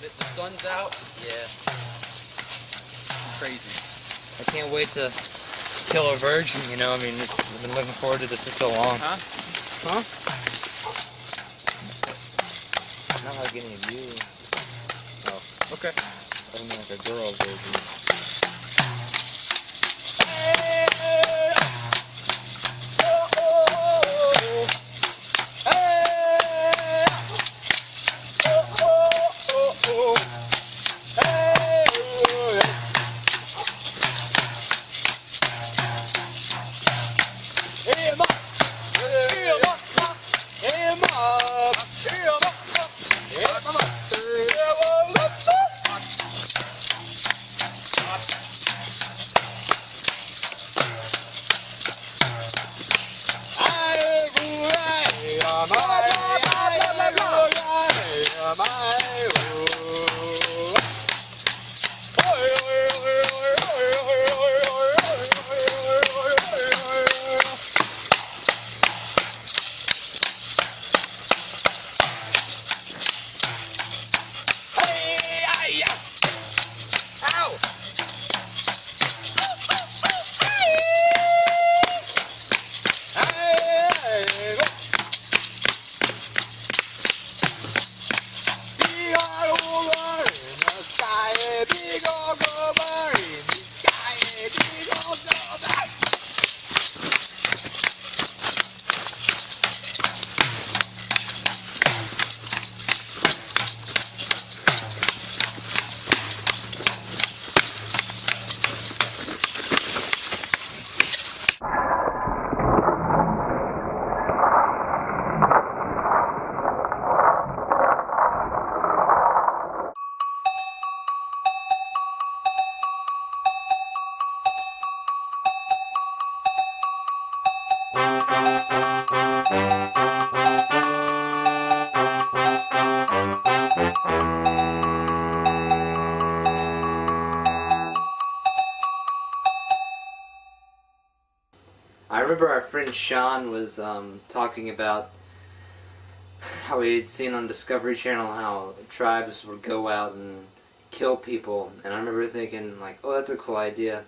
The sun's out. Yeah. Crazy. I can't wait to kill a virgin, you know? I mean, I've been looking forward to this for so long. Huh? Huh? I'm not like any of you. Oh, okay. I mean, like a girl virgin. I remember our friend Sean was talking about how he had seen on Discovery Channel how tribes would go out and kill people, and I remember thinking like, oh, that's a cool idea.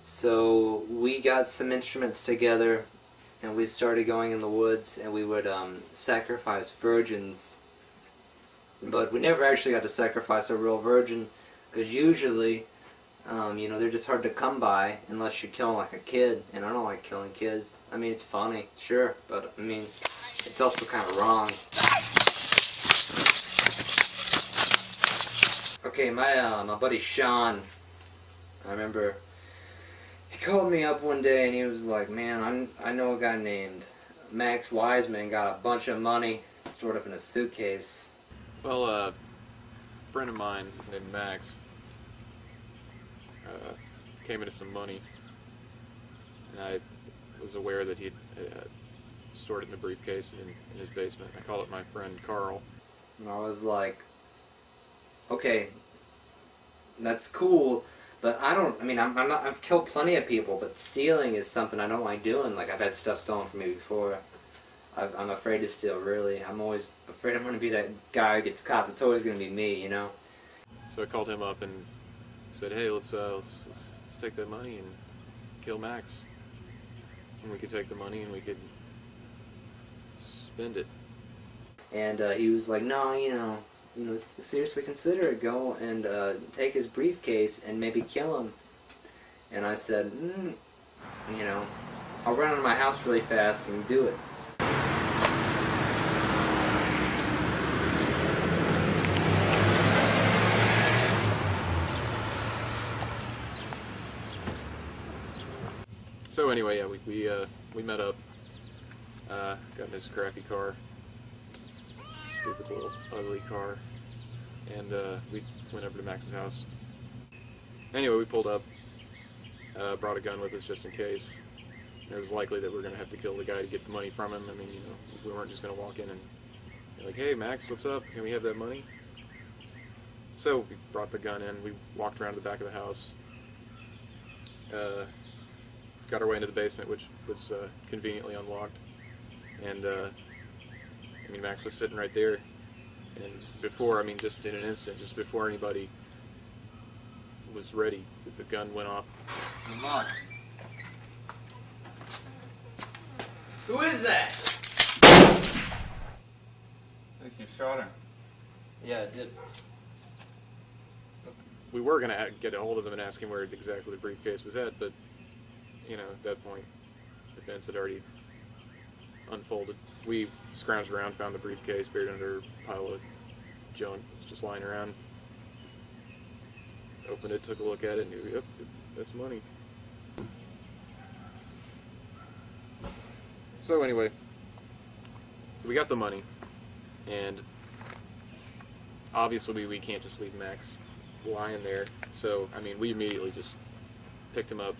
So we got some instruments together and we started going in the woods and we would sacrifice virgins, but we never actually got to sacrifice a real virgin because usually you know, they're just hard to come by unless you're killing like a kid, and I don't like killing kids. I mean, it's funny, sure, but I mean, it's also kind of wrong. Okay, my buddy Sean, I remember, he called me up one day and he was like, man, I know a guy named Max Wiseman, got a bunch of money stored up in a suitcase. Well, a friend of mine named Max came into some money, and I was aware that he'd stored it in a briefcase in his basement. I called up my friend Carl. And I was like, okay, that's cool, but I've killed plenty of people, but stealing is something I don't like doing. Like, I've had stuff stolen from me before. I'm afraid to steal, really. I'm always afraid I'm going to be that guy who gets caught. It's always going to be me, you know? So I called him up and said, hey, let's take that money and kill Max. And we could take the money and we could spend it. And he was like, no, you know, seriously consider it. Go and take his briefcase and maybe kill him. And I said, you know, I'll run out of my house really fast and do it. So anyway, yeah, we met up, got in this crappy car, stupid little ugly car, and we went over to Max's house. Anyway, we pulled up, brought a gun with us just in case. It was likely that we were going to have to kill the guy to get the money from him. I mean, you know, we weren't just going to walk in and be like, hey Max, what's up? Can we have that money? So we brought the gun in, we walked around to the back of the house, got our way into the basement, which was conveniently unlocked, and I mean, Max was sitting right there, And before, I mean, just in an instant, just before anybody was ready, the gun went off. Come on. Who is that? I think you shot him. Yeah, I did. We were going to get a hold of him and ask him where exactly the briefcase was at, but, you know, at that point, events had already unfolded. We scrounged around, found the briefcase buried under a pile of junk just lying around. Opened it, took a look at it, and knew, yep, that's money. So anyway, we got the money, and obviously we can't just leave Max lying there. So, I mean, we immediately just picked him up.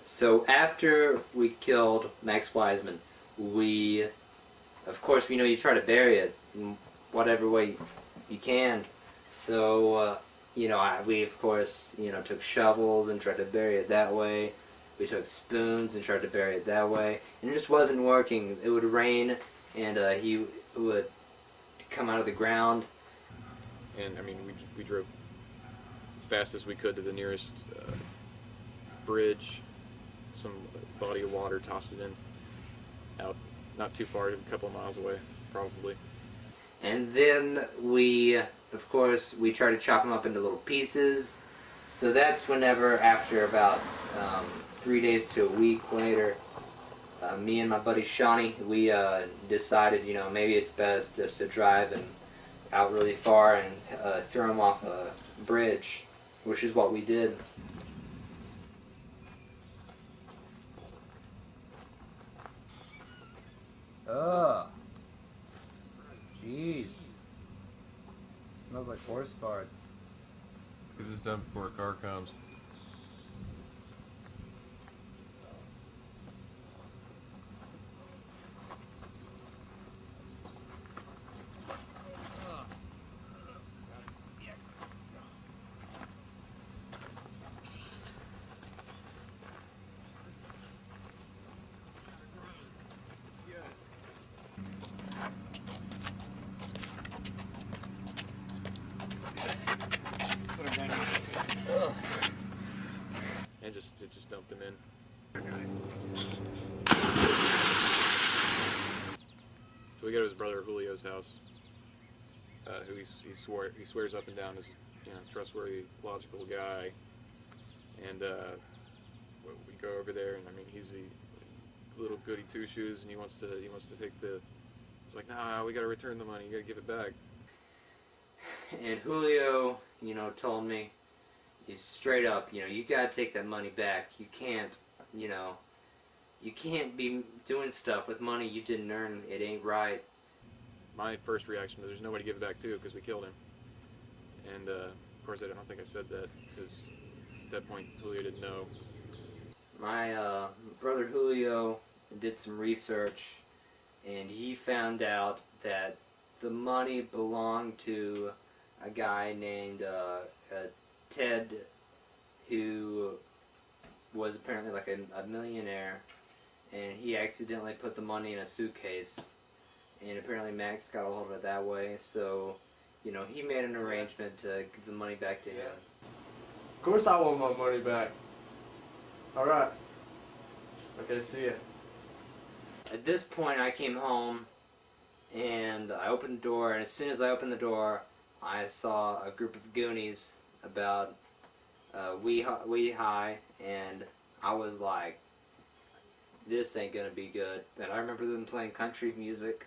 So after we killed Max Wiseman, we, of course, we know you try to bury it in whatever way you can. So, you know, we of course, you know, took shovels and tried to bury it that way. We took spoons and tried to bury it that way, and it just wasn't working. It would rain, and he would come out of the ground. And I mean, we drove fast as we could to the nearest bridge. Some body of water, tossed it in, out not too far, a couple of miles away, probably. And then we, of course, we try to chop them up into little pieces. So that's whenever, after about 3 days to a week later, me and my buddy Shawnee, we decided, you know, maybe it's best just to drive and out really far and throw them off a bridge, which is what we did. Ugh. Jeez. Smells like horse farts. Get this done before a car comes. And just dumped him in. So we go to his brother Julio's house, who he swears up and down is, you know, trustworthy, logical guy. And we go over there, and I mean, he's a little goody two shoes, and he wants to take the. He's like, nah, we gotta return the money. You gotta give it back. And Julio, you know, told me, he's straight up, you know, you gotta take that money back. You can't, you know, you can't be doing stuff with money you didn't earn. It ain't right. My first reaction was there's nobody to give it back to because we killed him. And of course I don't think I said that because at that point Julio didn't know. My brother Julio did some research, and he found out that the money belonged to a guy named Ted, who was apparently like a millionaire, and he accidentally put the money in a suitcase, and apparently Max got a hold of it that way. So, you know, he made an arrangement to give the money back to him. Of course I want my money back. Alright. Okay, see ya. At this point, I came home, and I opened the door, and as soon as I opened the door, I saw a group of Goonies about wee high, and I was like, this ain't gonna be good. And I remember them playing country music,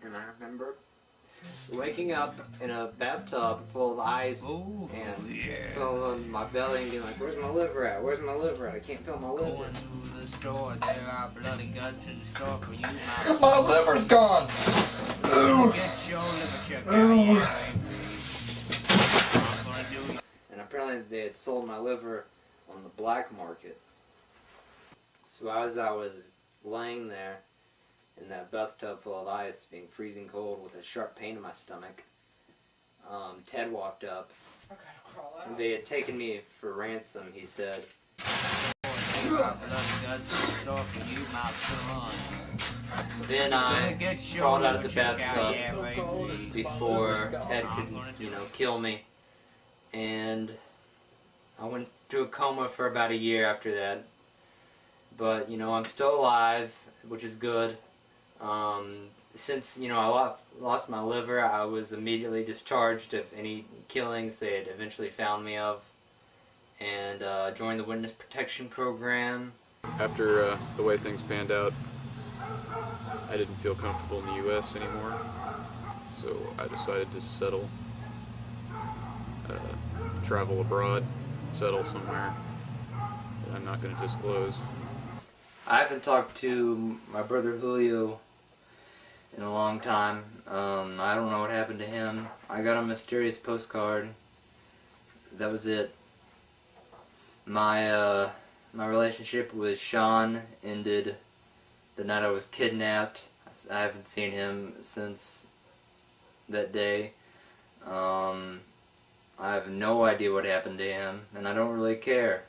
and I remember waking up in a bathtub full of ice and filling my belly and being like, where's my liver at? Where's my liver at? I can't feel my liver. Going to the store, there are bloody guts in the store for you. My liver's gone! Get your liver checked out, yeah, baby. I'm gonna do it. And apparently they had sold my liver on the black market. So as I was laying there, in that bathtub full of ice, being freezing cold with a sharp pain in my stomach. Ted walked up. They had taken me for ransom, he said. Then I crawled out of the bathtub before Ted could, kill me. And I went through a coma for about a year after that. But, I'm still alive, which is good. Since, I lost my liver, I was immediately discharged of any killings they had eventually found me of. And joined the witness protection program. After the way things panned out, I didn't feel comfortable in the U.S. anymore, so I decided to settle, travel abroad, settle somewhere that I'm not going to disclose. I haven't talked to my brother Julio in a long time. I don't know what happened to him. I got a mysterious postcard. That was it. My relationship with Sean ended the night I was kidnapped. I haven't seen him since that day. I have no idea what happened to him, and I don't really care.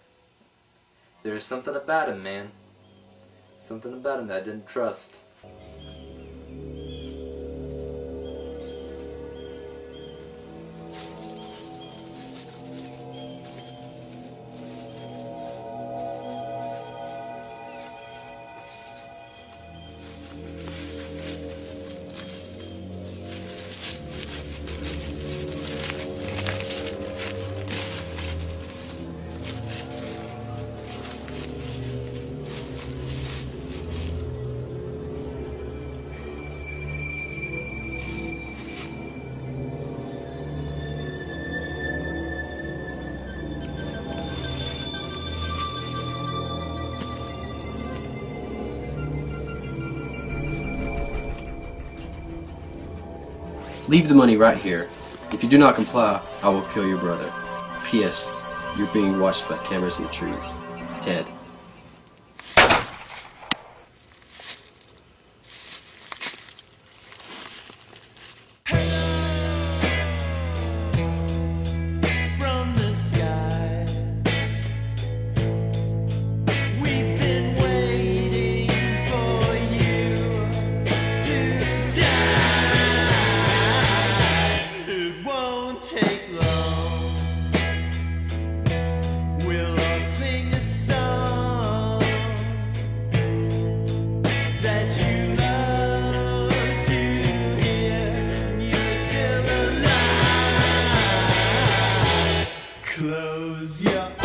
There's something about him, man. Something about him that I didn't trust. Leave the money right here. If you do not comply, I will kill your brother. P.S. You're being watched by cameras in the trees. Ted. Close your eyes.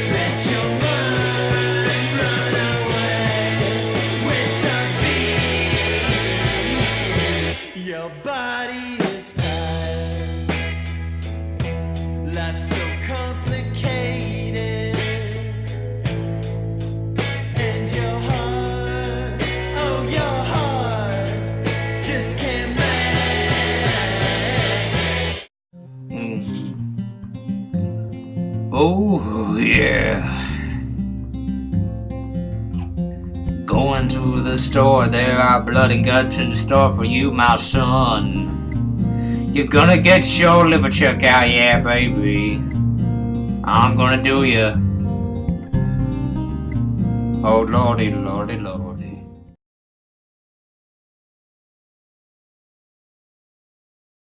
Let your mind run away with the beat. Your body is tired. Life's so complicated. And your heart, oh your heart just can't make. Oh, yeah. Going to the store, there are blood and guts in store for you, my son. You're gonna get your liver check out, yeah, baby. I'm gonna do ya. Oh, lordy, lordy, lord.